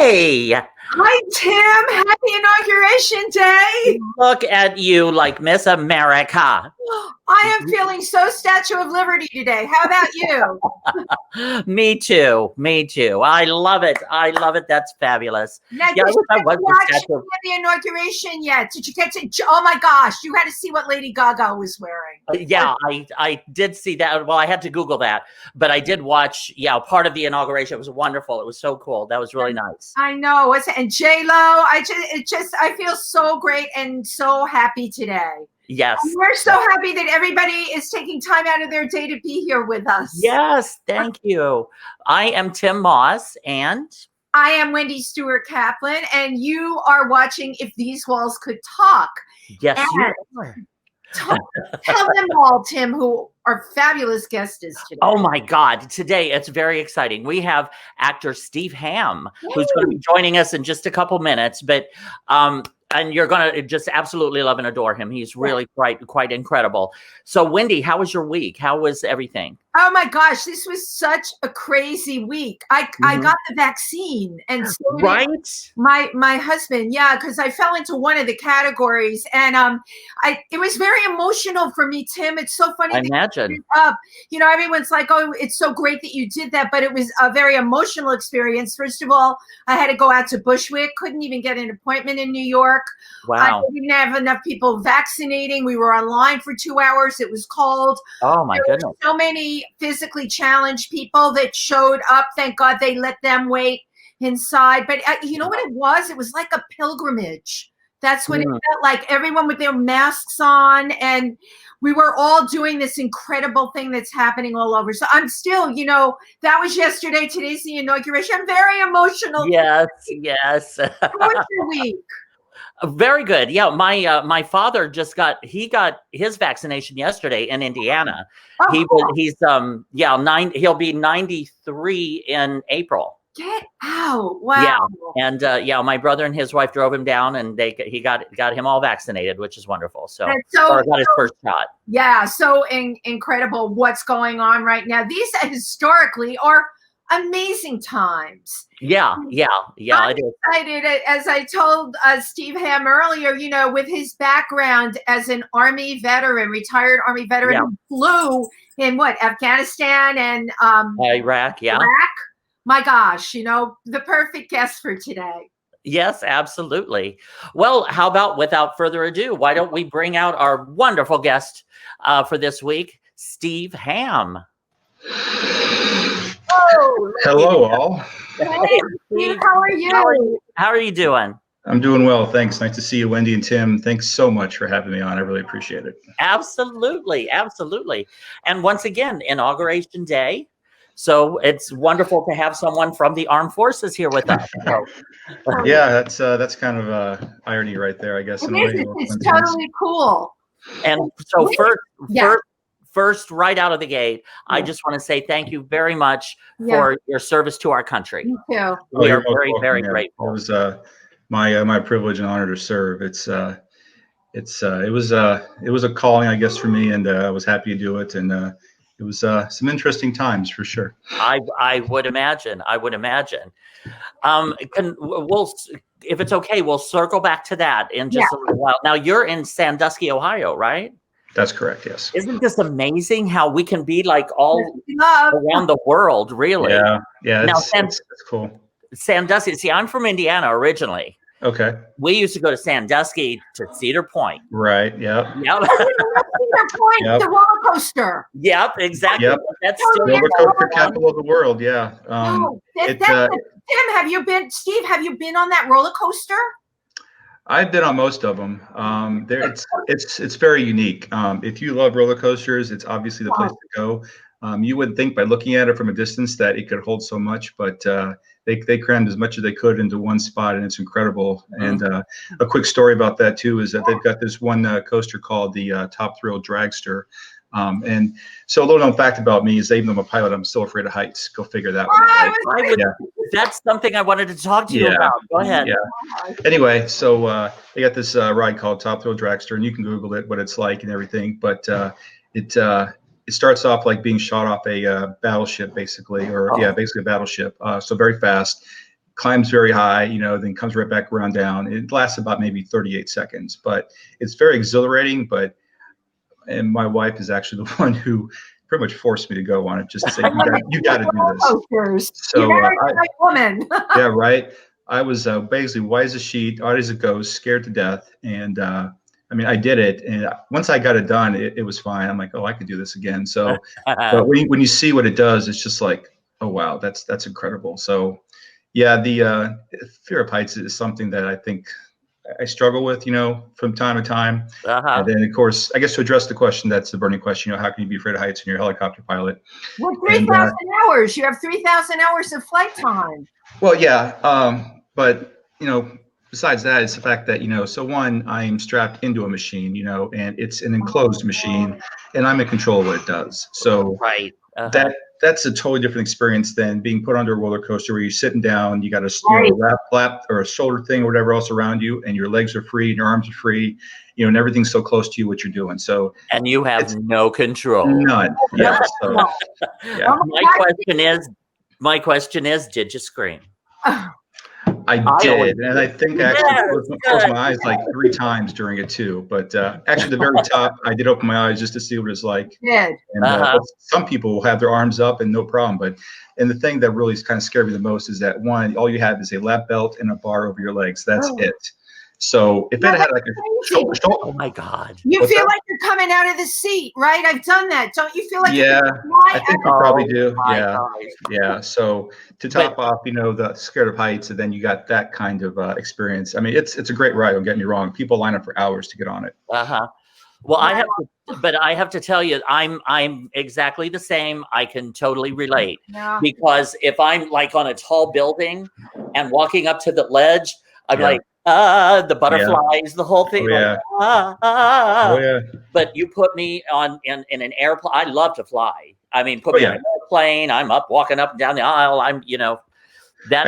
Hey, Hi, Tim. Happy Inauguration Day. look at you like Miss America. I am feeling so Statue of Liberty today. How about you? Me too. Me too. I love it. I love it. That's fabulous. Now, Yeah, I did wish you I get was to the watch statue. the inauguration yet? Did you get to? Oh my gosh, you had to see what Lady Gaga was wearing. Yeah, I did see that. Well, I had to Google that, but I did watch. Yeah, part of the inauguration. It was wonderful. It was so cool. That was really nice. I know. And J Lo. I feel so great and so happy today. Yes. And we're so happy that everybody is taking time out of their day to be here with us. Yes. Thank you. I am Tim Moss, and I am Wendy Stuart Kaplan, and you are watching If These Walls Could Talk. yes, And you are. Tell them all, Tim, who our fabulous guest is today. Oh my God. Today it's very exciting. We have actor Steve Hamm, who's going to be joining us in just a couple minutes, but and you're going to just absolutely love and adore him. He's really quite incredible. So Wendy, how was your week? How was everything? Oh my gosh, this was such a crazy week. I got the vaccine, and so did my husband. Yeah, because I fell into one of the categories, and it was very emotional for me, Tim. It's so funny. I imagine. You know, everyone's like, "Oh, it's so great that you did that," but it was a very emotional experience. First of all, I had to go out to Bushwick. Couldn't even get an appointment in New York. Wow. I didn't have enough people vaccinating. We were online for 2 hours. It was cold. Oh my goodness. So many physically challenged people that showed up. Thank God they let them wait inside. But you know what it was? It was like a pilgrimage. That's what it felt like. Everyone with their masks on, and we were all doing this incredible thing that's happening all over. So I'm still, you know, that was yesterday. Today's the inauguration. I'm very emotional. Yes, yes. How was your week? Very good. Yeah, my father just got his vaccination yesterday in Indiana. He's he'll be 93 in April. Get out. Wow. Yeah. And my brother and his wife drove him down, and he got him all vaccinated, which is wonderful. So got his first shot. Yeah, so incredible what's going on right now. These historically are amazing times. Yeah. I'm excited. As I told Steve Hamm earlier, you know, with his background as an Army veteran, retired Army veteran, who flew in Afghanistan and Iraq. Yeah. My gosh, you know, the perfect guest for today. Yes, absolutely. Well, how about without further ado, why don't we bring out our wonderful guest for this week, Steve Hamm. Oh, hello, all. Hey, Steve, how are you? How are you doing? I'm doing well, thanks. Nice to see you, Wendy and Tim. Thanks so much for having me on. I really appreciate it. Absolutely, absolutely. And once again, Inauguration Day. So it's wonderful to have someone from the armed forces here with us. So. Yeah, that's kind of irony right there, I guess. It's totally cool. And so first, right out of the gate, I just want to say thank you very much for your service to our country. Me too. We are very, very grateful. It was my privilege and honor to serve. It was a calling, I guess, for me, and I was happy to do it. And it was some interesting times for sure. I would imagine. If it's okay, we'll circle back to that in just a little while. Now you're in Sandusky, Ohio, right? That's correct. Yes. Isn't this amazing how we can be like all around the world, really? Yeah. It's cool. Sandusky. See, I'm from Indiana originally. Okay. We used to go to Sandusky to Cedar Point. Right. Yep. Cedar Point, the roller coaster. Yep. Exactly. Yep. That's still roller coaster capital of the world. Yeah. Tim, have you been? Steve, have you been on that roller coaster? I've been on most of them. It's very unique. If you love roller coasters, it's obviously the place to go. You wouldn't think by looking at it from a distance that it could hold so much, but they crammed as much as they could into one spot, and it's incredible. And a quick story about that too is that they've got this one coaster called the Top Thrill Dragster. And so a little known fact about me is even though I'm a pilot, I'm still afraid of heights. Go figure that one out. That's something I wanted to talk to you about. Go ahead. Yeah. Anyway, so they got this ride called Top Thrill Dragster, and you can Google it, what it's like and everything. But it starts off like being shot off a battleship, basically, basically a battleship. So very fast. climbs very high, then comes right back around down. It lasts about maybe 38 seconds, but it's very exhilarating. And my wife is actually the one who pretty much forced me to go on it, just to say, you got to do this. So, you married the right woman. Yeah, right. I was basically white as a sheet, hard as a ghost, scared to death. And I did it. And once I got it done, it was fine. I'm like, oh, I could do this again. So, but when you see what it does, it's just like, oh, wow, that's incredible. So, yeah, the fear of heights is something that I think I struggle with, from time to time. And then, of course, I guess to address the question, that's the burning question, how can you be afraid of heights when you're a helicopter pilot? Well, 3,000 hours. You have 3,000 hours of flight time. Well, yeah. But, besides that, it's the fact that, so one, I am strapped into a machine, and it's an enclosed machine, and I'm in control of what it does. So right. That's a totally different experience than being put under a roller coaster where you're sitting down, you got a lap or a shoulder thing or whatever else around you, and your legs are free and your arms are free, and everything's so close to you what you're doing. So and you have no control. None. Yeah. So, yeah. My question is, did you scream? I did, and I think I actually closed my eyes like 3 times during it too. But actually, the very top, I did open my eyes just to see what it's like. Good. And some people will have their arms up and no problem. And the thing that really kind of scared me the most is that one, all you have is a lap belt and a bar over your legs. That's it. So if it had like a shoulder, oh my God, you feel like you're coming out of the seat, right? I've done that. Don't you feel like? Yeah, I think you probably do. Yeah, gosh. yeah. So to top off, the scared of heights, and then you got that kind of experience. It's a great ride. Don't get me wrong. People line up for hours to get on it. Well, I have to tell you, I'm exactly the same. I can totally relate because if I'm like on a tall building and walking up to the ledge, I'm like. The butterflies, the whole thing. But you put me in an airplane. I love to fly. Put me in an airplane. I'm walking up and down the aisle. I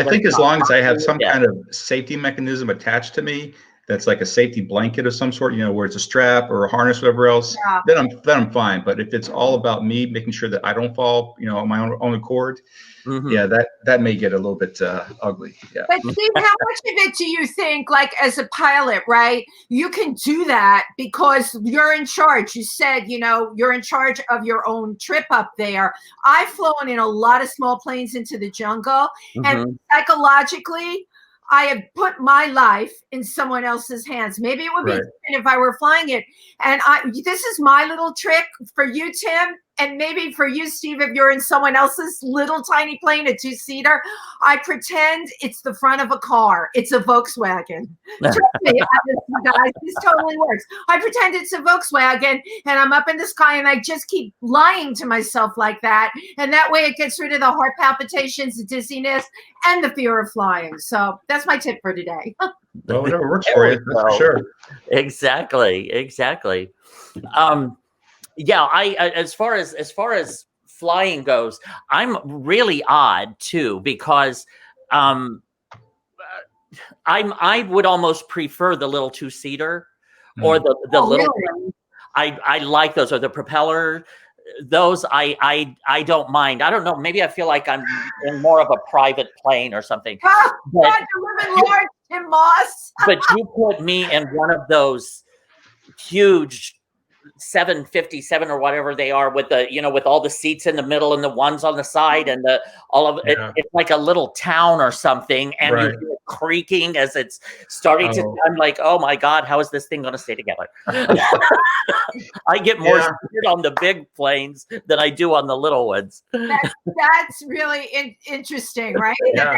think as long as I have some kind of safety mechanism attached to me, that's like a safety blanket of some sort, where it's a strap or a harness, whatever else, then I'm fine. But if it's all about me making sure that I don't fall, on my own accord, that may get a little bit ugly. Yeah. But Steve, how much of it do you think, like as a pilot, right? You can do that because you're in charge. You said, you're in charge of your own trip up there. I've flown in a lot of small planes into the jungle, and psychologically, I have put my life in someone else's hands. Maybe it would be different if I were flying it. And this is my little trick for you, Tim, and maybe for you, Steve, if you're in someone else's little tiny plane, a 2-seater, I pretend it's the front of a car. It's a Volkswagen. Trust me, guys, this totally works. I pretend it's a Volkswagen, and I'm up in the sky, and I just keep lying to myself like that. And that way it gets rid of the heart palpitations, the dizziness, and the fear of flying. So that's my tip for today. Well, whatever works for you, that's for sure. Exactly. As far as flying goes, I'm really odd too, because I would almost prefer the little 2-seater or the little. Really? I like those, or the propeller. Those I don't mind. I don't know. Maybe I feel like I'm in more of a private plane or something. God, you're living large, Tim Moss. But you put me in one of those huge 757 or whatever they are, with the with all the seats in the middle and the ones on the side and all of it. It's like a little town or something, and you hear it creaking as it's starting to. I'm like, oh my God, how is this thing going to stay together? I get more scared on the big planes than I do on the little ones. That's really interesting, right? Yeah,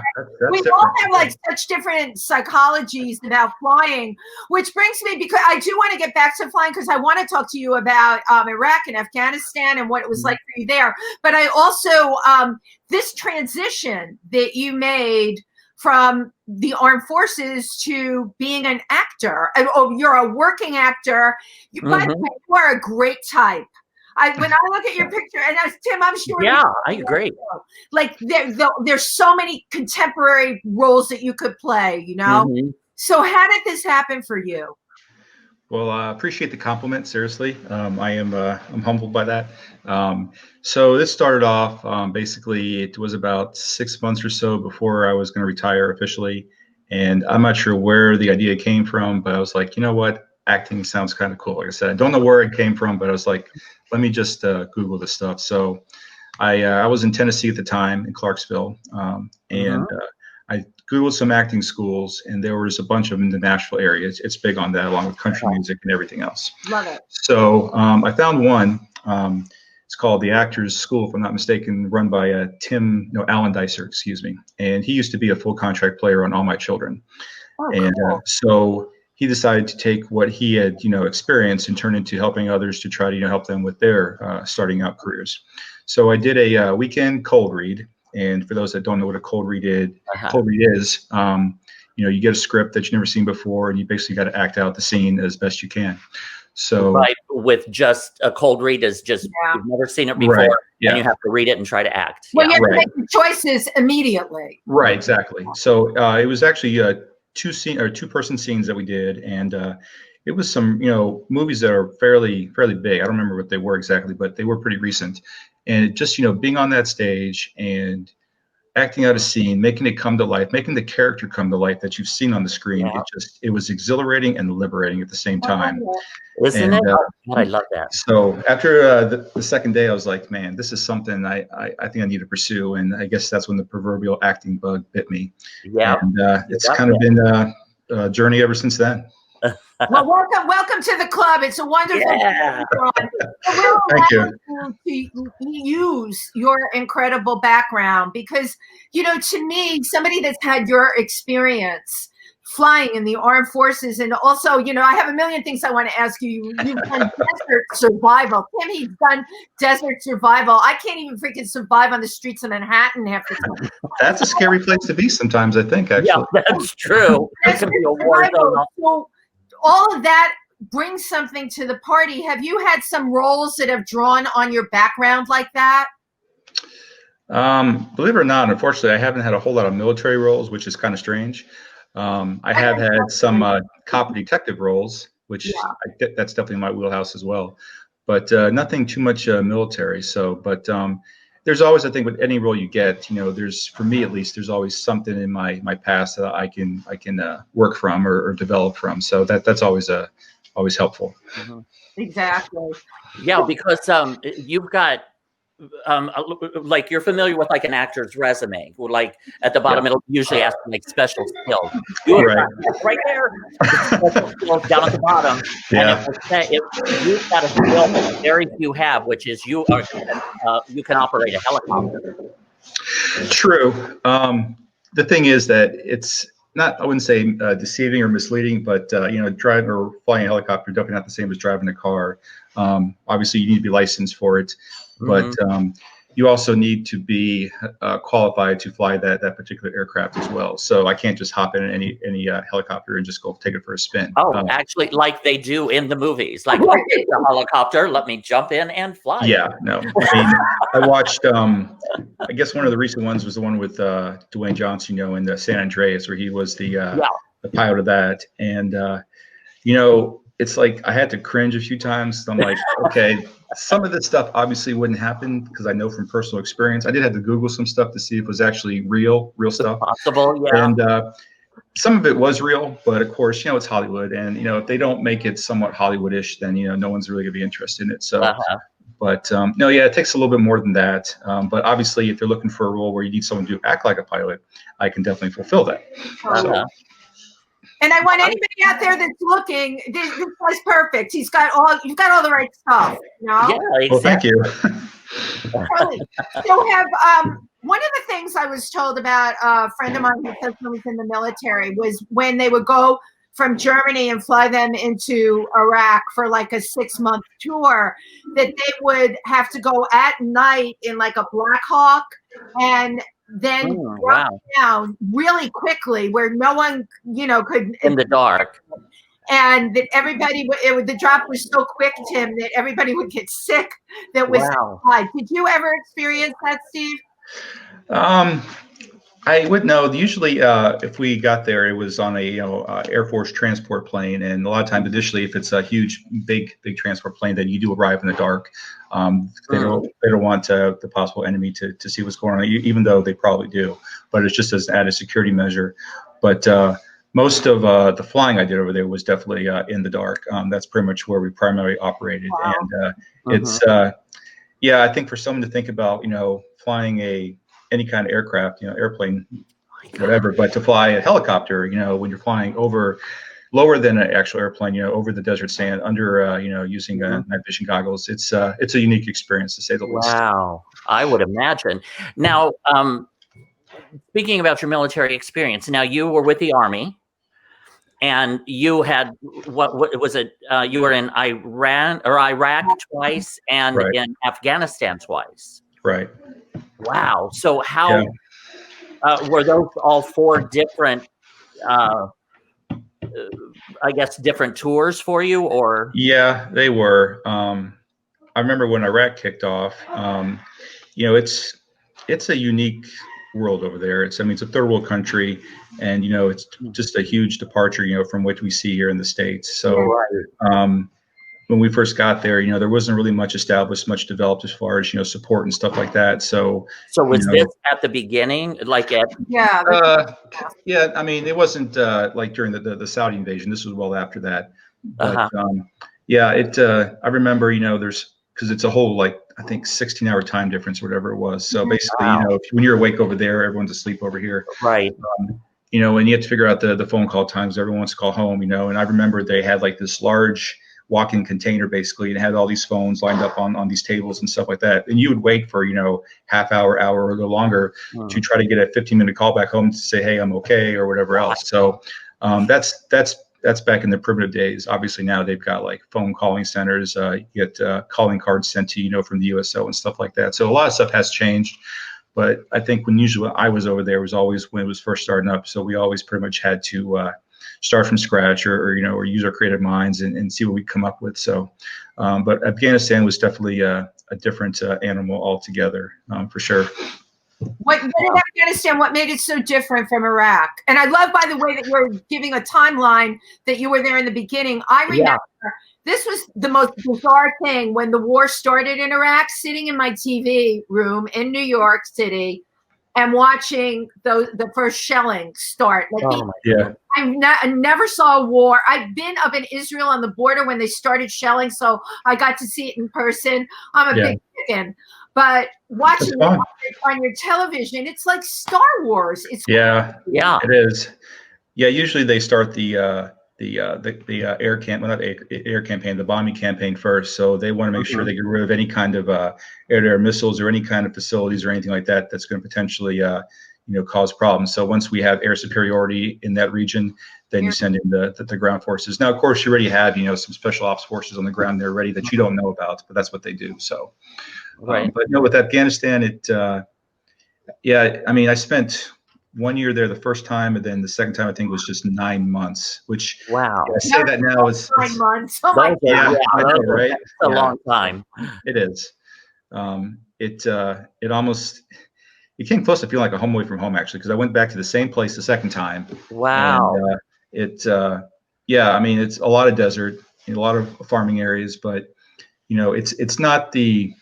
we all have like such different psychologies about flying, which brings me, because I do want to get back to flying, because I want to talk to you about Iraq and Afghanistan and what it was like for you there. But I also, this transition that you made from the armed forces to being an actor, you're a working actor. By the way, you are a great type. When I look at your picture, and Tim, I'm sure. Yeah, I agree. Like there's so many contemporary roles that you could play, So how did this happen for you? Well, I appreciate the compliment. Seriously, I'm humbled by that. So this started off basically. It was about 6 months or so before I was going to retire officially, and I'm not sure where the idea came from, but I was like, you know what, acting sounds kind of cool. Like I said, I don't know where it came from, but I was like, let me just Google this stuff. So I was in Tennessee at the time in Clarksville, and I Googled some acting schools, and there was a bunch of them in the Nashville area. It's big on that, along with country music and everything else. Love it. So I found one. It's called the Actors School, if I'm not mistaken, run by Alan Dicer, excuse me. And he used to be a full contract player on All My Children. Oh, And cool. so he decided to take what he had, experienced and turn into helping others to try to, help them with their starting out careers. So I did a weekend cold read. And for those that don't know what a cold read is, you get a script that you've never seen before, and you basically got to act out the scene as best you can. So right, with just a cold read is just you've never seen it before, right, yeah. and you have to read it and try to act. Well, you have to make the choices immediately. Right, exactly. So it was actually two-person scenes that we did, and it was some movies that are fairly big. I don't remember what they were exactly, but they were pretty recent. And just being on that stage and acting out a scene, making it come to life, making the character come to life that you've seen on the screen. Yeah. It was exhilarating and liberating at the same time. Isn't it? I love that. So after the second day, I was like, man, this is something I think I need to pursue. And I guess that's when the proverbial acting bug bit me. Yeah. And it's kind of been a journey ever since then. Well, welcome to the club. It's a wonderful Thank you. To use your incredible background because, to me, somebody that's had your experience flying in the armed forces, and also, I have a million things I want to ask you. You've done desert survival. Tim, he's done desert survival. I can't even freaking survive on the streets of Manhattan half the time. That's a scary place to be sometimes, I think, actually. Yeah, that's true. It can be a war zone. So all of that brings something to the party. Have you had some roles that have drawn on your background like that? Believe it or not, unfortunately, I haven't had a whole lot of military roles, which is kind of strange. I have had some cop detective roles, which that's definitely my wheelhouse as well, but nothing too much military. So, but there's always, I think, with any role you get, for me at least, there's always something in my past that I can work from or develop from. So that's always helpful. Mm-hmm. Exactly. Yeah, because you've got like you're familiar with like an actor's resume, like at the bottom it'll usually ask like special skills. Right there, special skills down at the bottom. Yeah. And you've got a skill that very few have, which is you can operate a helicopter. True. The thing is that it's not, I wouldn't say deceiving or misleading, but driving or flying a helicopter definitely not the same as driving a car. Obviously, you need to be licensed for it, but you also need to be qualified to fly that particular aircraft as well. So I can't just hop in any helicopter and just go take it for a spin. Oh, actually, like they do in the movies, like it's a helicopter. Let me jump in and fly. Yeah, no. I mean, I watched. I guess one of the recent ones was the one with Dwayne Johnson, in the San Andreas, where he was the pilot of that, and it's like I had to cringe a few times. I'm like, okay, some of this stuff obviously wouldn't happen because I know from personal experience. I did have to Google some stuff to see if it was actually real stuff. Possible, yeah. And some of it was real, but of course, it's Hollywood, and if they don't make it somewhat Hollywood-ish, then no one's really gonna be interested in it. So, but no, yeah, it takes a little bit more than that. But obviously, if you're looking for a role where you need someone to act like a pilot, I can definitely fulfill that. So, and I want anybody out there that's looking, this guy's perfect. You've got all the right stuff. Yeah, exactly. Well, thank you. So have one of the things I was told about a friend of mine who was in the military was when they would go from Germany and fly them into Iraq for like a 6-month tour, that they would have to go at night in like a Black Hawk and then drop down really quickly where no one, could in the dark. And that everybody, the drop was so quick, Tim, that everybody would get sick. That was died. Did you ever experience that, Steve? I I would know. Usually, if we got there, it was on a Air Force transport plane, and a lot of times, additionally, if it's a huge, big transport plane, then you do arrive in the dark. They don't want the possible enemy to see what's going on, even though they probably do. But it's just as an added security measure. But most of the flying I did over there was definitely in the dark. That's pretty much where we primarily operated, Wow. and it's yeah. I think for someone to think about flying any kind of aircraft, airplane, whatever, but to fly a helicopter, when you're flying over lower than an actual airplane, over the desert sand, under, using night vision goggles, it's a unique experience to say the least. Wow, I would imagine. Now, speaking about your military experience, now you were with the Army, and you had what was it? You were in Iraq twice, and Right. in Afghanistan twice. Right. Wow. So how were those all 4 different? I guess different tours for you, or? Yeah, they were. I remember when Iraq kicked off. It's a unique world over there. It's a third world country, and it's just a huge departure, from what we see here in the States. So, when we first got there, there wasn't really much established, much developed as far as support and stuff like that. So was this at the beginning, like at? Yeah. Yeah. I mean, it wasn't like during the Saudi invasion. This was well after that. But yeah, I remember, because it's a whole I think 16-hour time difference, or whatever it was. So basically, when you're awake over there, everyone's asleep over here. Right. And you have to figure out the phone call times. Everyone wants to call home, and I remember they had this large walk-in container basically, and had all these phones lined up on these tables and stuff like that. And you would wait for, half hour, or a little longer to try to get a 15-minute call back home to say, hey, I'm okay, or whatever else. So that's back in the primitive days. Obviously now they've got phone calling centers, you get calling cards sent to you, from the USO and stuff like that. So a lot of stuff has changed. But I think when I was over there was always when it was first starting up. So we always pretty much had to start from scratch, or use our creative minds and see what we come up with. So, but Afghanistan was definitely a different animal altogether, for sure. What in Afghanistan? What made it so different from Iraq? And I love, by the way, that you're giving a timeline that you were there in the beginning. I remember this was the most bizarre thing when the war started in Iraq. Sitting in my TV room in New York City and watching the first shelling start. I never saw a war. I've been up in Israel on the border when they started shelling, so I got to see it in person. I'm a big chicken. But watching it on your television, it's like Star Wars. It's it is. Yeah, usually they start the air campaign, the bombing campaign first. So they want to make sure they get rid of any kind of air-to-air missiles or any kind of facilities or anything like that that's going to potentially cause problems. So once we have air superiority in that region, then you send in the ground forces. Now, of course, you already have some special ops forces on the ground there already that you don't know about, but that's what they do. So. Right. But with Afghanistan, I spent 1 year there the first time, and then the second time I think was just 9 months. Which I say that now is 9 months. Oh my God. I know, right? It's a long time. It is. It almost came close to feeling like a home away from home, actually, because I went back to the same place the second time. Wow. And, it's a lot of desert, a lot of farming areas, but it's not the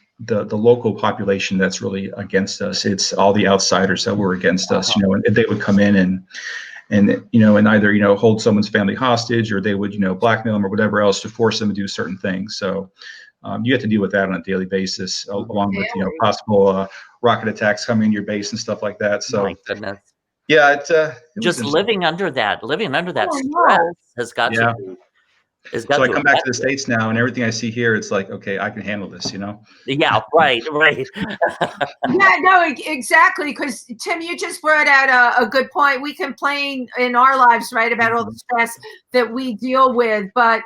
local population that's really against us. It's all the outsiders that were against us, and they would come in and either, hold someone's family hostage, or they would, blackmail them or whatever else to force them to do certain things. So you have to deal with that on a daily basis, along with, possible rocket attacks coming in your base and stuff like that. So, my goodness. Yeah, it just living under that stress has got to be. So I come back to the States now, and everything I see here, it's like, okay, I can handle this, Yeah, right. Yeah, no, exactly. Because Tim, you just brought out a good point. We complain in our lives, right, about all the stress that we deal with, but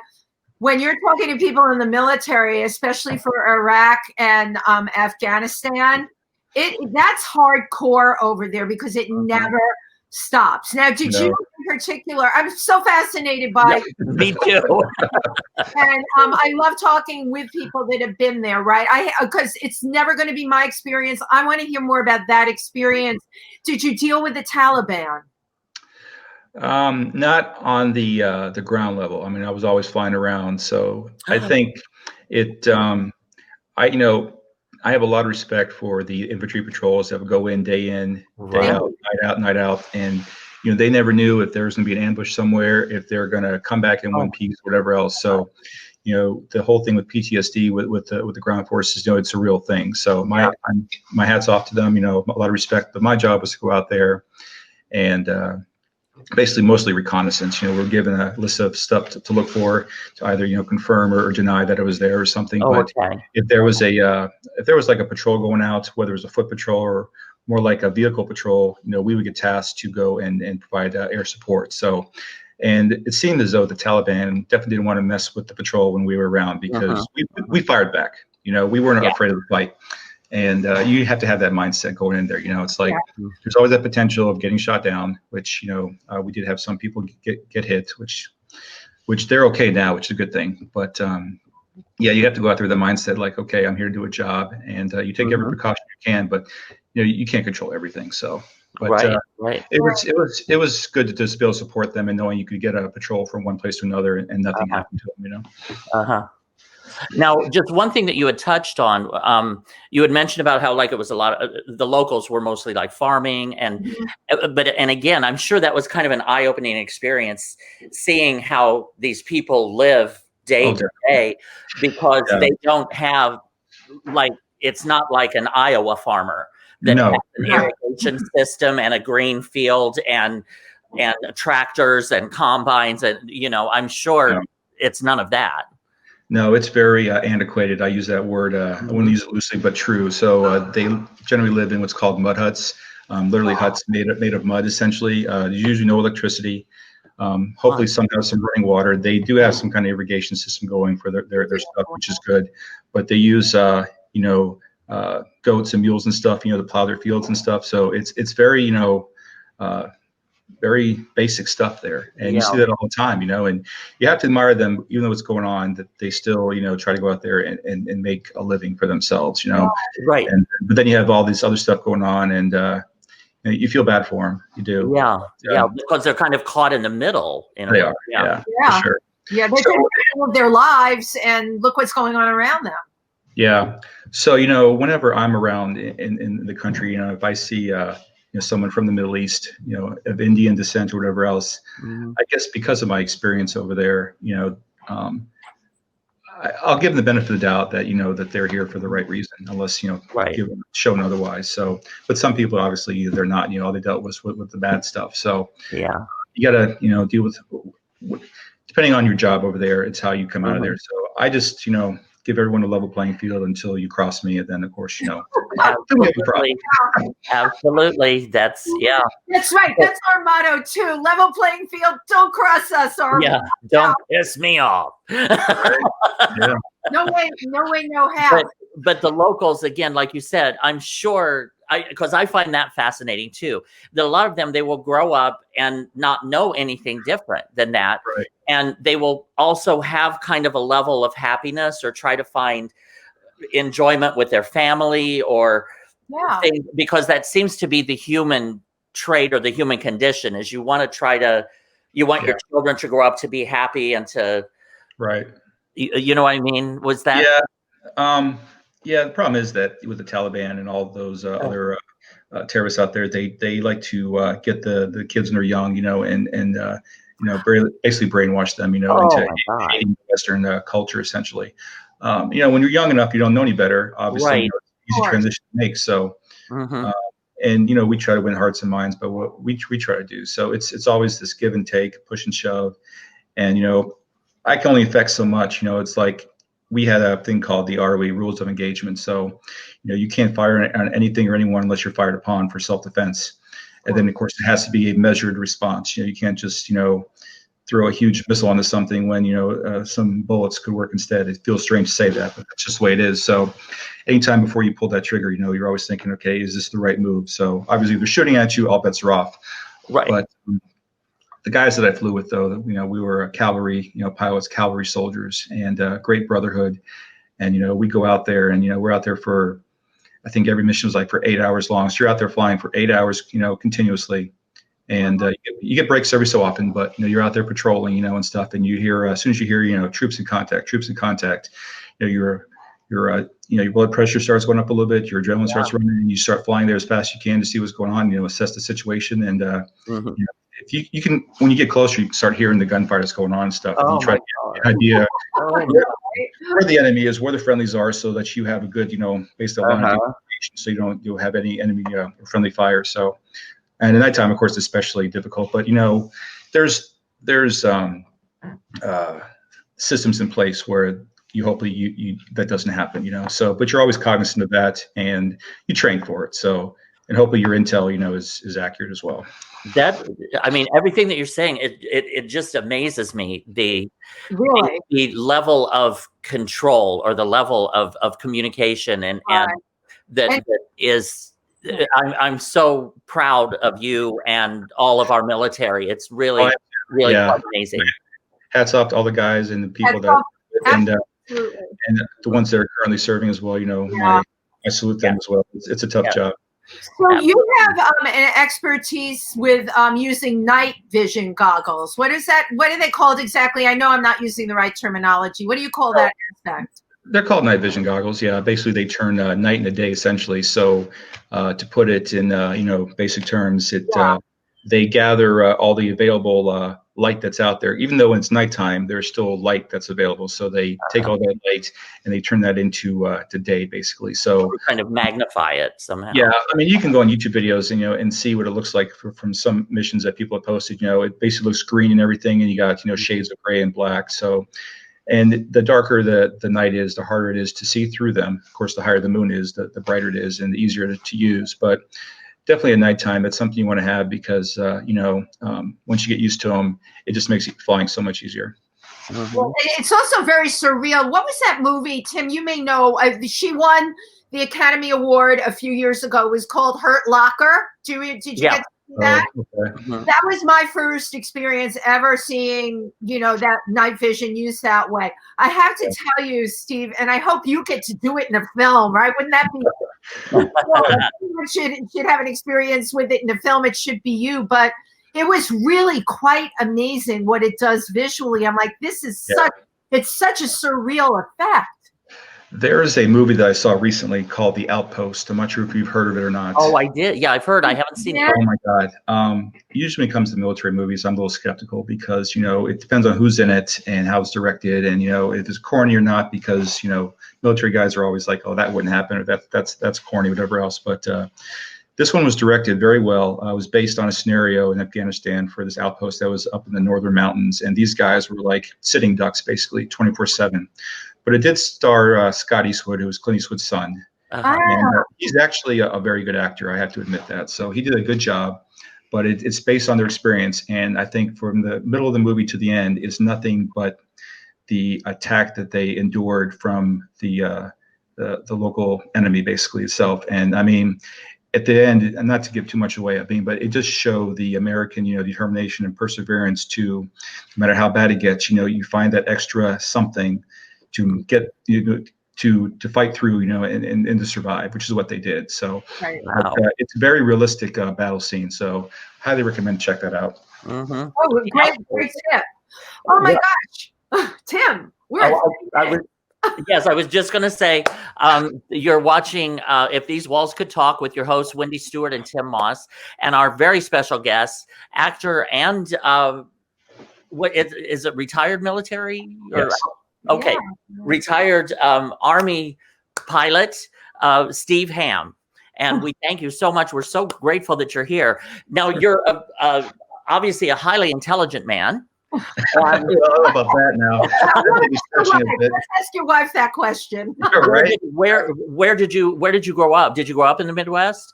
when you're talking to people in the military, especially for Iraq and Afghanistan, that's hardcore over there because it never stops. Now, did you particular, I'm so fascinated by. Me too. And I love talking with people that have been there, right? Because it's never going to be my experience. I want to hear more about that experience. Did you deal with the Taliban? Not on the ground level. I mean, I was always flying around, so I think it. I have a lot of respect for the infantry patrols that would go in, day out, night out, and they never knew if there was going to be an ambush somewhere, if they're going to come back in one piece, whatever else. So, the whole thing with PTSD with the ground forces, it's a real thing. So my hats off to them. A lot of respect. But my job was to go out there and basically mostly reconnaissance. We're given a list of stuff to look for, to either confirm or deny that it was there or something. If there was like a patrol going out, whether it was a foot patrol or more like a vehicle patrol, we would get tasked to go and provide air support. So, and it seemed as though the Taliban definitely didn't want to mess with the patrol when we were around, because we fired back. We weren't afraid of the fight. And you have to have that mindset going in there. It's like there's always that potential of getting shot down, which we did have some people get hit, which they're okay now, which is a good thing. But you have to go out there with the mindset like, okay, I'm here to do a job, and you take every precaution you can, but you can't control everything. So, but it was good to just be able to support them and knowing you could get a patrol from one place to another and nothing happened to them. Now, just one thing that you had touched on, you had mentioned about how it was a lot of the locals were mostly like farming, and again, I'm sure that was kind of an eye-opening experience, seeing how these people live day to day, because they don't have it's not like an Iowa farmer that has an irrigation system and a green field and tractors and combines, and I'm sure it's none of that. No, it's very antiquated. I use that word. I wouldn't use it loosely, but true. So they generally live in what's called mud huts, literally huts made of mud, essentially. There's usually no electricity. Hopefully some have some running water. They do have some kind of irrigation system going for their stuff, which is good. But they use goats and mules and stuff, to plow their fields and stuff. So it's very very basic stuff there, and you see that all the time, and you have to admire them, even though what's going on, that they still try to go out there and make a living for themselves, right. But then you have all this other stuff going on, and you feel bad for them. You do. Because they're kind of caught in the middle. They are. For sure. They're trying to live their lives, and look what's going on around them. Yeah. So whenever I'm around in the country, if I see someone from the Middle East, of Indian descent or whatever else, I guess because of my experience over there, I'll give them the benefit of the doubt that, that they're here for the right reason, unless, shown otherwise. So, but some people, obviously, they're not, all they dealt with the bad stuff. So you got to, deal with, depending on your job over there, it's how you come out of there. So I just, give everyone a level playing field until you cross me, and then of course absolutely. That's right. That's our motto too. Level playing field. Don't cross us. Don't piss me off. No way, no how. But the locals, again, like you said, I'm sure, because I find that fascinating too, that a lot of them, they will grow up and not know anything different than that. Right. And they will also have kind of a level of happiness or try to find enjoyment with their family or things, because that seems to be the human trait or the human condition, is you want your children to grow up to be happy and to, you know what I mean? Was that? The problem is that with the Taliban and all those other terrorists out there, they like to get the kids when they're young, and basically brainwash them, into hating Western culture, essentially. When you're young enough, you don't know any better. Obviously, it's an easy transition to make. So, and we try to win hearts and minds, but what we try to do. So it's always this give and take, push and shove, and I can only affect so much. It's like, we had a thing called the ROE, Rules of Engagement. So, you can't fire on anything or anyone unless you're fired upon for self-defense. And then, of course, it has to be a measured response. You can't just, throw a huge missile onto something when, some bullets could work instead. It feels strange to say that, but that's just the way it is. So anytime before you pull that trigger, you're always thinking, okay, is this the right move? So obviously, if they're shooting at you, all bets are off. Right. But The guys that I flew with, though, we were cavalry, pilots, cavalry soldiers, and great brotherhood. And we go out there, and we're out there for, I think every mission was like for 8 hours long. So you're out there flying for 8 hours, continuously. And you get breaks every so often, but you're out there patrolling, and stuff. And you hear, as soon as you hear, troops in contact, your blood pressure starts going up a little bit, your adrenaline starts running, and you start flying there as fast as you can to see what's going on, assess the situation. And if you can, when you get closer, you can start hearing the gunfire that's going on and stuff. And you try to get an idea where the enemy is, where the friendlies are, so that you have a good, based on line of communication, so you'll have any enemy or friendly fire. So. And at nighttime, of course, especially difficult. But there's systems in place where hopefully that doesn't happen. So, but you're always cognizant of that, and you train for it. So, and hopefully your intel, is accurate as well. Everything that you're saying, it just amazes me, the level of control or the level of communication and that is. I'm so proud of you and all of our military. It's really quite amazing. Hats off to all the guys and the people and the ones that are currently serving as well. I salute them as well. It's a tough job. So you have an expertise with using night vision goggles. What is that? What are they called exactly? I know I'm not using the right terminology. What do you call that aspect? They're called night vision goggles. Yeah, basically they turn night into day essentially. So to put it in basic terms, they gather all the available light that's out there. Even though it's nighttime, there's still light that's available. So they take all that light and they turn that into to day basically. So kind of magnify it somehow. Yeah, you can go on YouTube videos and see what it looks like from some missions that people have posted. It basically looks green and everything, and you got shades of gray and black. So. And the darker the night is, the harder it is to see through them. Of course, the higher the moon is, the brighter it is, and the easier to use. But definitely at nighttime, it's something you want to have because, once you get used to them, it just makes flying so much easier. Well, it's also very surreal. What was that movie, Tim? You may know. She won the Academy Award a few years ago. It was called Hurt Locker. Did you get to see that? Okay. That was my first experience ever seeing, that night vision used that way. I have to tell you, Steve, and I hope you get to do it in a film, right? Wouldn't that be? Should have an experience with it in a film. It should be you, but it was really quite amazing what it does visually. I'm like, this is it's such a surreal effect. There is a movie that I saw recently called The Outpost. I'm not sure if you've heard of it or not. Oh, I did. Yeah, I've heard. I haven't seen it. Oh my God. Usually when it comes to military movies, I'm a little skeptical because, it depends on who's in it and how it's directed and, if it's corny or not, because, military guys are always like, oh, that wouldn't happen or that's corny, whatever else. But this one was directed very well. It was based on a scenario in Afghanistan for this outpost that was up in the northern mountains. And these guys were like sitting ducks, basically 24/7. But it did star Scott Eastwood, who was Clint Eastwood's son. And, he's actually a very good actor, I have to admit that. So he did a good job, but it's based on their experience. And I think from the middle of the movie to the end is nothing but the attack that they endured from the local enemy, basically itself. And at the end, and not to give too much away, but it just showed the American, determination and perseverance to, no matter how bad it gets, you find that extra something to get to fight through, and to survive, which is what they did. So it's a very realistic battle scene. So highly recommend check that out. Mm-hmm. Oh, great tip. Oh my gosh, Tim, yes, I was just going to say, you're watching If These Walls Could Talk with your hosts, Wendy, Stuart, and Tim Moss, and our very special guest, actor and what is it, retired military? Yes. Okay, retired Army pilot, Steve Hamm. And we thank you so much. We're so grateful that you're here. Now, you're obviously a highly intelligent man. I don't know about that now. Let's ask your wife that question. Right? Where did you grow up? Did you grow up in the Midwest?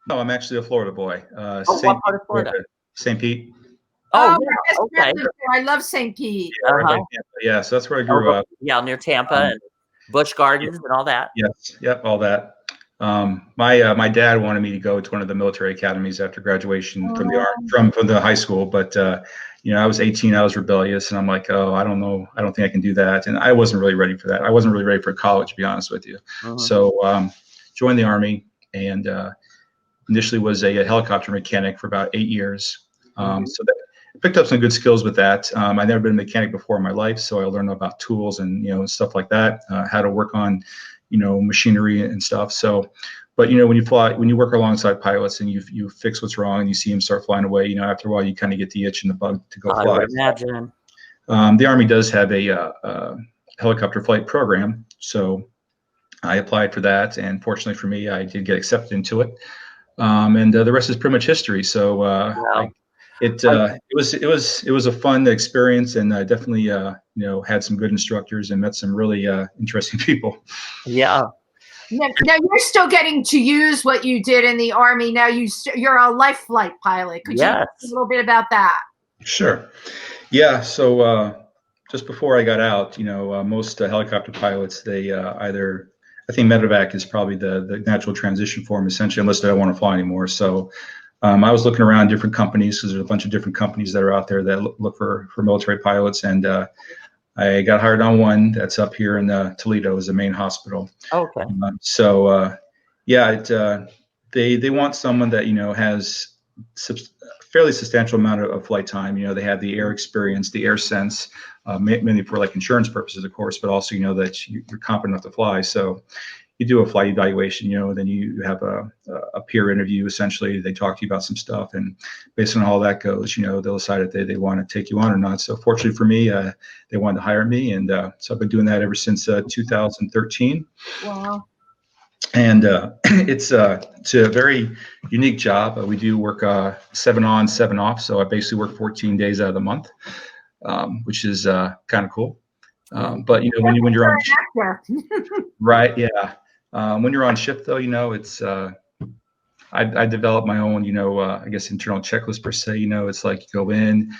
No, I'm actually a Florida boy. What part of Florida? St. Pete. Oh, yeah, okay. I love St. Pete. Yeah, so that's where I grew up. Yeah, near Tampa and Busch Gardens and all that. Yes, yep, all that. My dad wanted me to go to one of the military academies after graduation from the high school, but I was 18, I was rebellious, and I'm like, oh, I don't know, I don't think I can do that, and I wasn't really ready for that. I wasn't really ready for college, to be honest with you. So joined the Army, and initially was a helicopter mechanic for about 8 years. So that picked up some good skills with that. I'd never been a mechanic before in my life, so I learned about tools and stuff like that, how to work on machinery and stuff. So, but when you work alongside pilots and you fix what's wrong and you see them start flying away, after a while you kind of get the itch and the bug to go fly. I would imagine. The Army does have a helicopter flight program, so I applied for that, and fortunately for me, I did get accepted into it. And the rest is pretty much history. So Wow. it was a fun experience, and I definitely had some good instructors and met some really interesting people. Yeah. Now you're still getting to use what you did in the Army. Now you're a life flight pilot. Could you talk a little bit about that? Sure. Yeah. So just before I got out, most helicopter pilots, they either, I think Medevac is probably the natural transition form, essentially, unless they don't want to fly anymore. So I was looking around different companies, because there's a bunch of different companies that are out there that look for military pilots, and I got hired on one that's up here in Toledo, is the main hospital. Okay. They want someone that has fairly substantial amount of flight time. They have the air experience, the air sense, mainly for like insurance purposes, of course, but also that you're competent enough to fly. So you do a flight evaluation, then you have a peer interview. Essentially, they talk to you about some stuff, and based on how that goes, they'll decide if they want to take you on or not. So fortunately for me, they wanted to hire me, and so I've been doing that ever since 2013. Wow. And it's a very unique job. We do work 7 on, 7 off. So I basically work 14 days out of the month, which is kind of cool. But when you're on right, yeah. When you're on shift, though, it's I developed my own, I guess internal checklist per se. It's like you go in,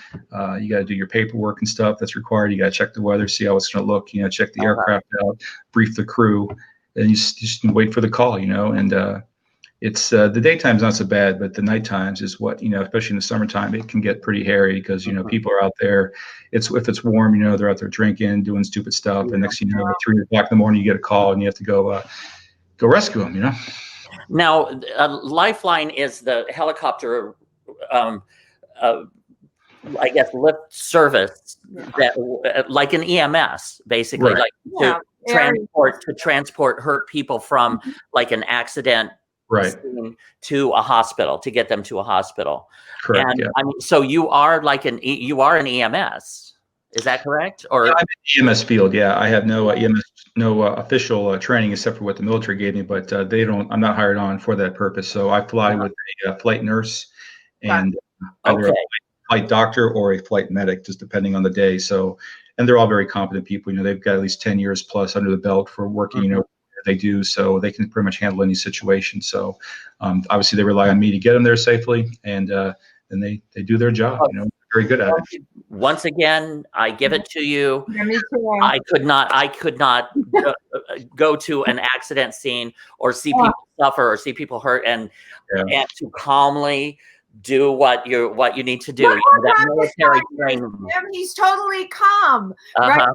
you got to do your paperwork and stuff that's required. You got to check the weather, see how it's going to look. Check the aircraft out, brief the crew, and you just wait for the call. And it's the daytime's not so bad, but the night times is what especially in the summertime, it can get pretty hairy because people are out there. If it's warm, they're out there drinking, doing stupid stuff, and next thing you know, at 3 o'clock in the morning, you get a call and you have to go rescue them. Now, Lifeline is the helicopter, I guess, lift service that, like an EMS, basically, right. Like to transport hurt people from like an accident scene to a hospital, to get them to a hospital. Correct. And yeah. I mean, so you are an EMS. Is that correct? Or I'm in the EMS field. Yeah, I have no EMS, no official training except for what the military gave me, but they don't. I'm not hired on for that purpose. So I fly with a flight nurse and either a flight doctor or a flight medic, just depending on the day. So, and they're all very competent people. They've got at least 10 years plus under the belt for working. They do, so they can pretty much handle any situation. So, obviously, they rely on me to get them there safely, and they do their job. Very good at it. Once again, I give it to you. Yeah, me too. I could not go to an accident scene or see people suffer or see people hurt and to calmly do what you need to do. That military training. He's totally calm, right?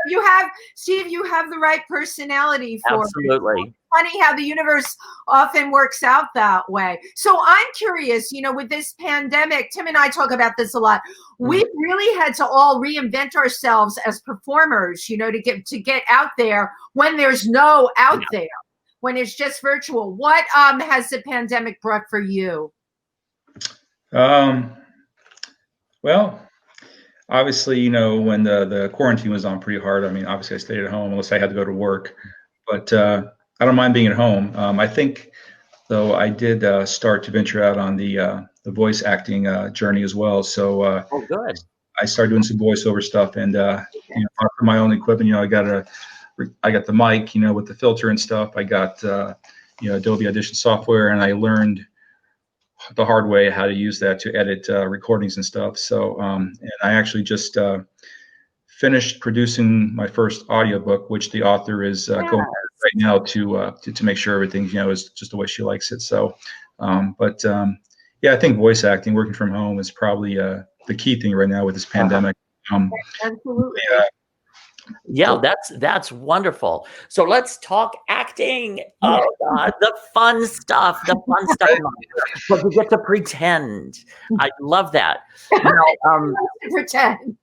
You have, Steve. You have the right personality for absolutely. It. Funny how the universe often works out that way. So I'm curious. With this pandemic, Tim and I talk about this a lot. We've really had to all reinvent ourselves as performers. To get out there when there's no out there, when it's just virtual. What has the pandemic brought for you? Well, obviously, when the quarantine was on pretty hard, I mean, obviously I stayed at home unless I had to go to work, but I don't mind being at home. I think, though, I did start to venture out on the voice acting journey as well. So good. I started doing some voiceover stuff, and for my own equipment, I got the mic, with the filter and stuff. I got Adobe Audition software, and I learned the hard way how to use that to edit recordings and stuff. So and I actually just finished producing my first audiobook, which the author is going through right now to make sure everything, is just the way she likes it. So, yeah, I think voice acting, working from home is probably the key thing right now with this pandemic. Absolutely. Yeah, that's wonderful. So let's talk acting. Oh God, the fun stuff. But we get to pretend. I love that. Now, Pretend.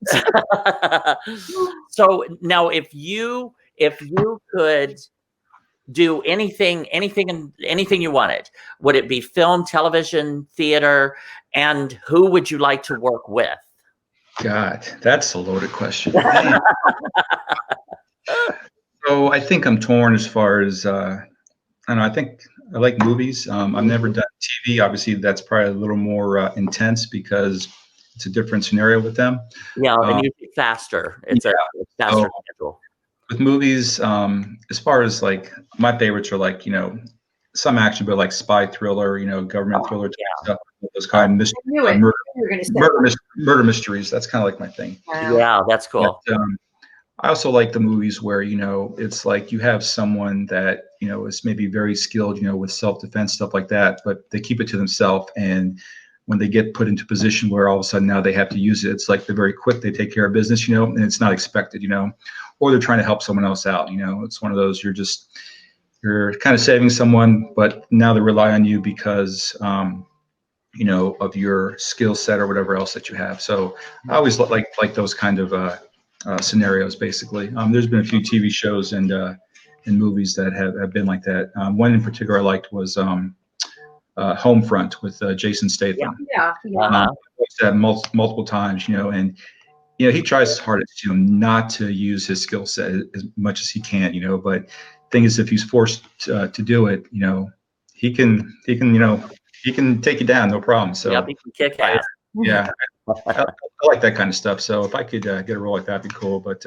So now, if you could do anything you wanted, would it be film, television, theater, and who would you like to work with? God, that's a loaded question. So I think I'm torn as far as I don't know. I think I like movies. I've never done TV. Obviously, that's probably a little more intense because it's a different scenario with them. Yeah, and usually faster. It's a faster schedule. With movies, as far as like my favorites are like some action, but like spy thriller, government thriller type stuff. Those kind of murder mysteries. That's kind of like my thing. Yeah, that's cool. But, I also like the movies where it's like you have someone that is maybe very skilled, with self-defense stuff like that, but they keep it to themselves, and when they get put into a position where all of a sudden now they have to use it, it's like they're very quick, they take care of business, and it's not expected, or they're trying to help someone else out. It's one of those, you're kind of saving someone, but now they rely on you because of your skill set or whatever else that you have. So I always like those kind of scenarios, basically. There's been a few TV shows and movies that have been like that. One in particular I liked was Homefront with Jason Statham. Yeah. I've watched that multiple times, and he tries his hardest not to use his skill set as much as he can, but thing is, if he's forced to do it, he can take you down, no problem. So he can kick ass. Yeah, I like that kind of stuff. So if I could get a role like that, it'd be cool. But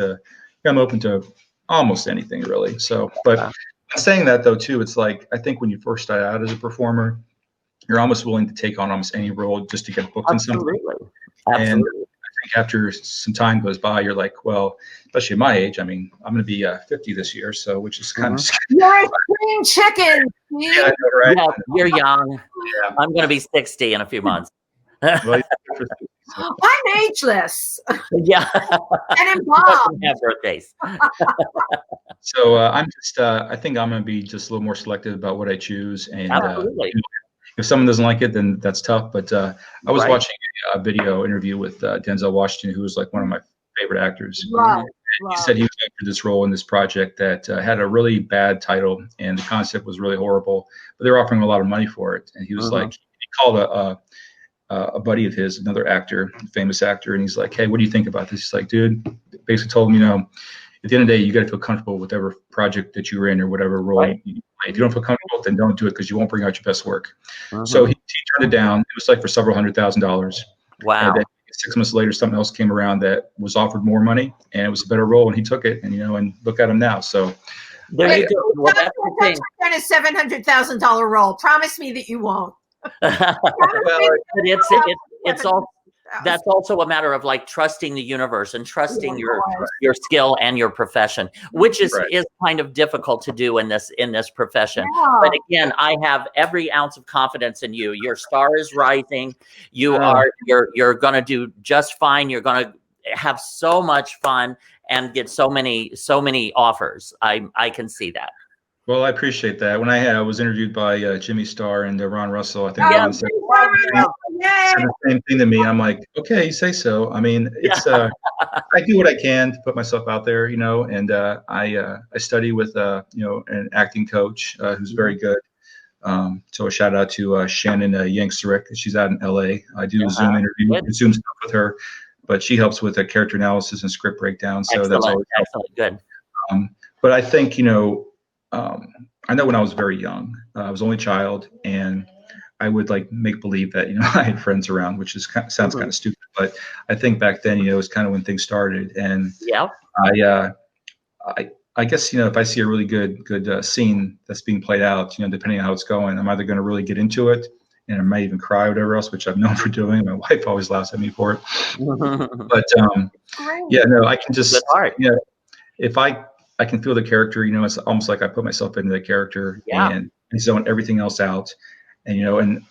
I'm open to almost anything, really. So, but saying that though, too, it's like I think when you first start out as a performer, you're almost willing to take on almost any role just to get booked in something. Absolutely. And I think after some time goes by, you're like, well, especially at my age, I mean, I'm going to be 50 this year, so which is kind of scary. You're a spring chicken. Yeah, I know, right? Yeah, you're young. Yeah. I'm going to be 60 in a few months. Well, I'm ageless. Yeah. And involved. Have birthdays. So I'm just, I think I'm going to be just a little more selective about what I choose. And if someone doesn't like it, then that's tough. But I was watching a video interview with Denzel Washington, who was like one of my favorite actors. He said he was going for this role in this project that had a really bad title, and the concept was really horrible, but they were offering a lot of money for it. And he was like, he called a buddy of his, another actor, famous actor, and he's like, hey, what do you think about this? He's like, dude, basically told him, at the end of the day, you got to feel comfortable with whatever project that you're in or whatever role. If you don't feel comfortable, then don't do it because you won't bring out your best work. So he turned it down. It was like for several $100,000. Wow. And then 6 months later, something else came around that was offered more money, and it was a better role, and he took it. And and look at him now. So there you go. Well, that's the thing. A $700,000 role. Promise me that you won't. That's also a matter of like trusting the universe and trusting your skill and your profession, which is kind of difficult to do in this profession. But again, I have every ounce of confidence in you. Your star is rising. You're going to do just fine. You're going to have so much fun and get so many offers. I can see that. Well, I appreciate that. When I was interviewed by Jimmy Starr and Ron Russell, I think Ron said the same thing to me. I'm like, okay, you say so. I mean, it's I do what I can to put myself out there, and I study with an acting coach who's very good. So a shout out to Shannon Yanksarik. She's out in LA. I do Zoom stuff with her, but she helps with character analysis and script breakdown. So that's always good. But I think I know when I was very young, I was only child, and I would like make believe that I had friends around, which sounds kind of stupid, but I think back then it was kind of when things started, and I guess if I see a really good scene that's being played out, depending on how it's going, I'm either going to really get into it and I might even cry, whatever else, which I'm known for doing. My wife always laughs at me for it. But yeah, no, I can just, Good art. if I can feel the character, it's almost like I put myself into the character and zone everything else out. And, and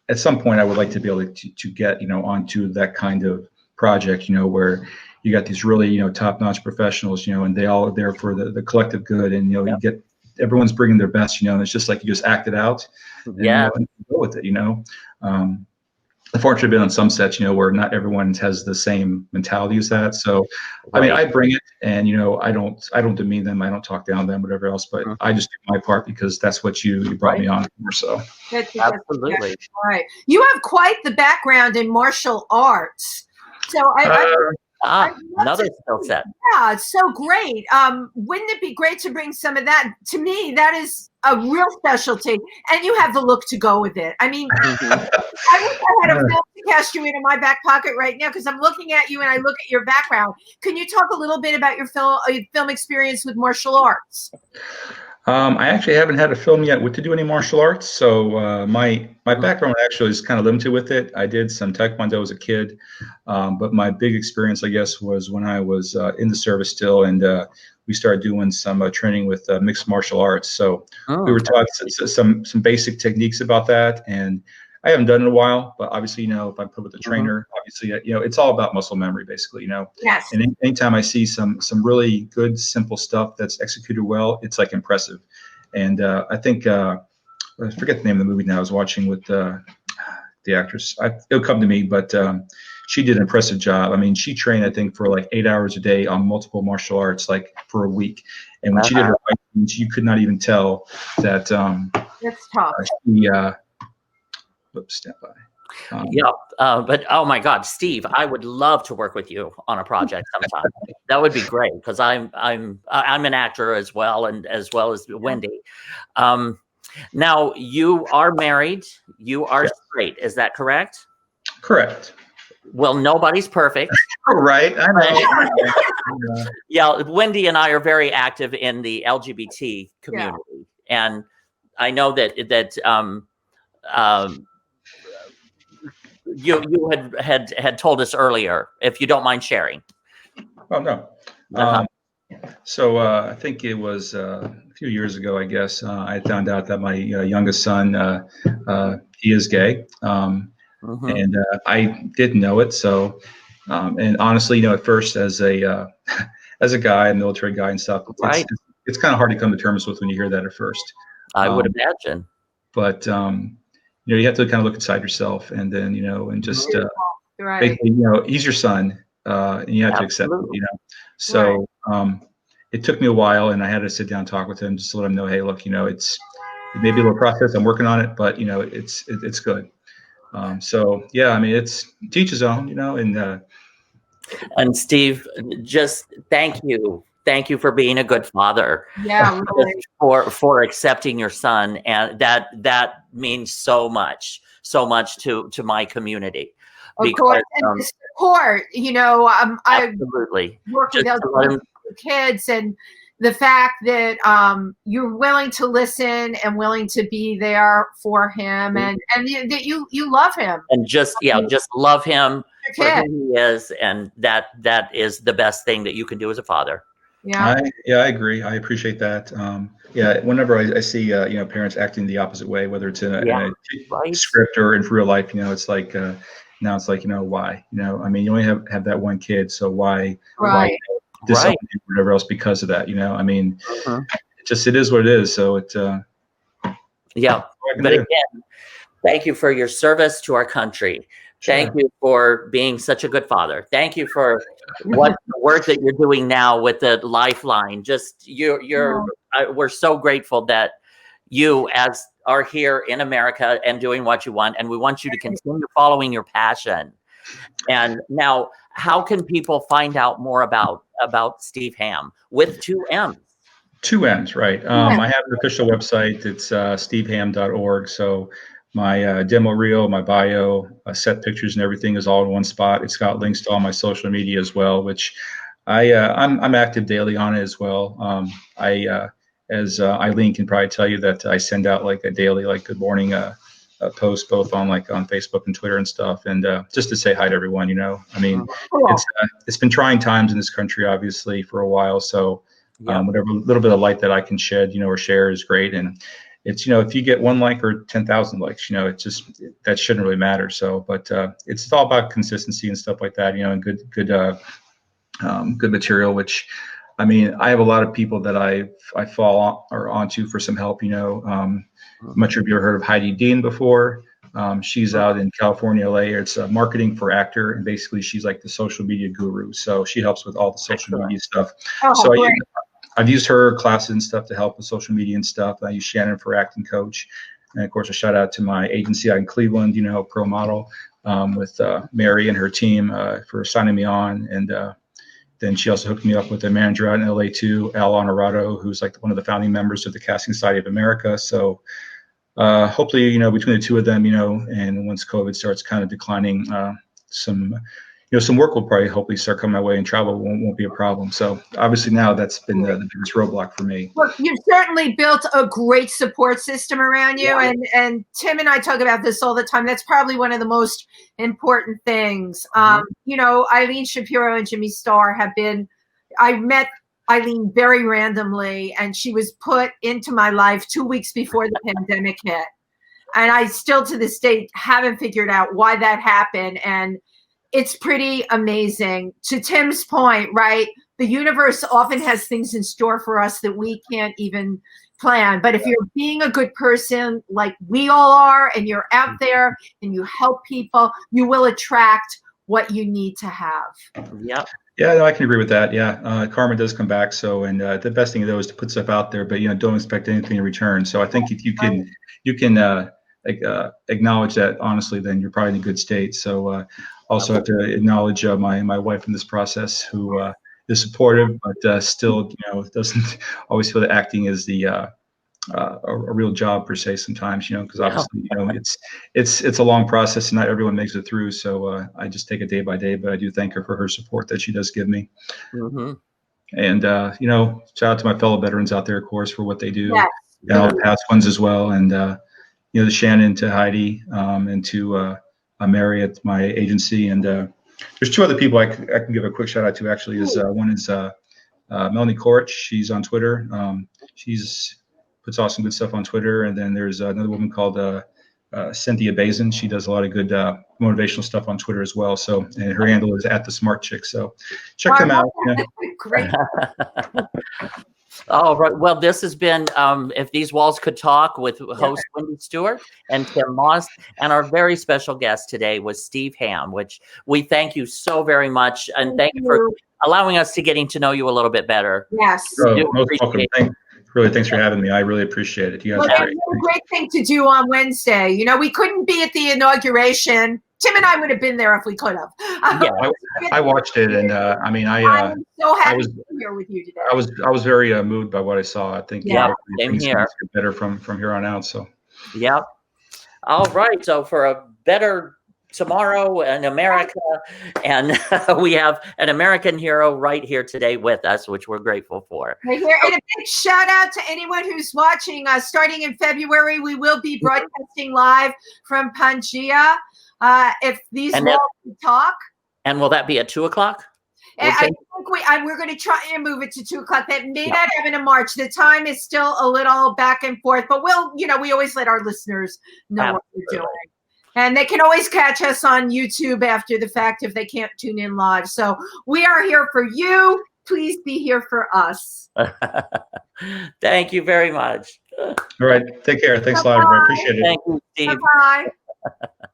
at some point I would like to be able to get, onto that kind of project, where you got these really, top-notch professionals, and they all are there for the collective good. And, you get, everyone's bringing their best, and it's just like you just act it out and, and go with it, Unfortunately, I've been on some sets, where not everyone has the same mentality as that. So, I mean, I bring it, and I don't demean them, I don't talk down them, whatever else. But I just do my part because that's what you brought me on for. So, Absolutely, right. You have quite the background in martial arts. So another skill set. Yeah, it's so great. Wouldn't it be great to bring some of that? To me, that is a real specialty, and you have the look to go with it. I mean, I wish I had a film to cast you into my back pocket right now, because I'm looking at you and I look at your background. Can you talk a little bit about your film experience with martial arts? I actually haven't had a film yet with to do any martial arts, so my background actually is kind of limited with it. I did some Taekwondo as a kid, but my big experience, I guess, was when I was in the service still, and we started doing some training with mixed martial arts. So we were taught some basic techniques about that, and I haven't done it in a while. But obviously, if I put with a trainer, obviously, it's all about muscle memory, basically, Yes. And anytime I see some really good, simple stuff that's executed well, it's like impressive. And I think I forget the name of the movie now I was watching with the actress. It'll come to me, but she did an impressive job. I mean, she trained, I think, for like 8 hours a day on multiple martial arts, like for a week. And when she did her fight, you could not even tell that. That's tough. Stand by. But oh my God, Steve, I would love to work with you on a project sometime. That would be great, because I'm an actor as well, and as well as Wendy. Now you are married. You are straight. Is that correct? Correct. Well, nobody's perfect. Right. I know. Yeah, Wendy and I are very active in the LGBT community, and I know that you had told us earlier, if you don't mind sharing. Oh no. So I think it was a few years ago, I guess, I found out that my youngest son, he is gay, and I didn't know it. So, and honestly, at first, as a guy, a military guy and stuff, it's kind of hard to come to terms with when you hear that at first. I would imagine. But you have to kind of look inside yourself, and then and just basically, he's your son, and you have to accept it. So it took me a while, and I had to sit down and talk with him just to let him know, hey, look, it may be a little process. I'm working on it, but it's good. So yeah, I mean, it's teach his own, and Steve, just thank you for being a good father. Yeah, really. for accepting your son, and that means so much to my community. Of course, and the support. Absolutely. I work with LGBT kids, and the fact that you're willing to listen and willing to be there for him, and that you love him, and just love him for who he is, and that is the best thing that you can do as a father. Yeah, I agree. I appreciate that. Whenever I see parents acting the opposite way, whether it's in a script or in real life, it's like now it's like why? I mean, you only have that one kid, so why whatever else because of that? I mean, it is what it is. So it. But again, thank you for your service to our country. Sure. Thank you for being such a good father. Thank you for the work that you're doing now with the Lifeline. Just we're so grateful that you are here in America and doing what you want, and we want you to continue following your passion. And now, how can people find out more about Steve Hamm with 2 M's? 2 M's, right? I have an official website. It's stevehamm.org. So my demo reel, my bio, set pictures, and everything is all in one spot. It's got links to all my social media as well, which I'm active daily on it as well. As Eileen can probably tell you that I send out like a daily, like good morning post both on on Facebook and Twitter and stuff, and just to say hi to everyone. I mean, Cool. it's been trying times in this country, obviously, for a while. So Yeah. whatever little bit of light that I can shed, or share is great. And it's if you get 1 like or 10,000 likes, it just that shouldn't really matter. So, but it's all about consistency and stuff like that. And good material, which, I mean, I have a lot of people that I fall onto for some help. I'm not sure if you ever heard of Heidi Dean before. She's out in California, LA. It's marketing for actor, and basically she's like the social media guru. So she helps with all the social media stuff. Oh, So great. I've used her classes and stuff to help with social media and stuff. I use Shannon for acting coach, and of course a shout out to my agency out in Cleveland, Pro Model, with Mary and her team for signing me on, and then she also hooked me up with a manager out in LA too, Al Honorado, who's like one of the founding members of the Casting Society of America. So hopefully, between the two of them, and once COVID starts kind of declining, some work will probably hopefully start coming my way, and travel won't be a problem. So obviously now that's been the biggest roadblock for me. Look, you've certainly built a great support system around you, and Tim and I talk about this all the time. That's probably one of the most important things. Eileen Shapiro and Jimmy Starr I met Eileen very randomly, and she was put into my life 2 weeks before the pandemic hit. And I still to this day haven't figured out why that happened. And it's pretty amazing. To Tim's point, right? The universe often has things in store for us that we can't even plan. But if you're being a good person like we all are, and you're out there and you help people, you will attract what you need to have. Yep. Yeah, no, I can agree with that. Yeah, karma does come back. So, and the best thing though is to put stuff out there, but don't expect anything in return. So I think if you can acknowledge that honestly, then you're probably in a good state. So also have to acknowledge my wife in this process, who is supportive, but still doesn't always feel that acting is a real job per se sometimes, because obviously it's a long process and not everyone makes it through. So I just take it day by day, but I do thank her for her support that she does give me. Mm-hmm. And shout out to my fellow veterans out there, of course, for what they do. Yes. And all the past ones as well. And to Shannon, to Heidi, and to Mary at my agency. And there's 2 other people I can give a quick shout out to, actually. One is Melanie Korich. She's on Twitter. She's puts awesome good stuff on Twitter. And then there's another woman called Cynthia Bazin. She does a lot of good motivational stuff on Twitter as well. So, and her handle is @thesmartchick. So check them out. Great. All right. Well, this has been If These Walls Could Talk with host Wendy Stuart and Tim Moss. And our very special guest today was Steve Hamm, which we thank you so very much. And thank you for allowing us to getting to know you a little bit better. Yes. Most welcome. Thanks for having me. I really appreciate it. You guys are great. It's a great thing to do on Wednesday. We couldn't be at the inauguration. Tim and I would have been there if we could have. I watched it, and I'm so happy to be here with you today. I was very moved by what I saw. I think things get better from here on out. So yep. All right. So for a better tomorrow in America, and we have an American hero right here today with us, which we're grateful for. Right here. And a big shout out to anyone who's watching. Starting in February, we will be broadcasting live from Pangea. If These Walls Could Talk. And will that be at 2:00? I think we're going to try and move it to 2:00. That may not happen in March. The time is still a little back and forth, but we always let our listeners know what we're doing. And they can always catch us on YouTube after the fact if they can't tune in live. So we are here for you. Please be here for us. Thank you very much. All right. Take care. Thanks a lot, everybody. Appreciate it. Thank you, Steve. Bye-bye.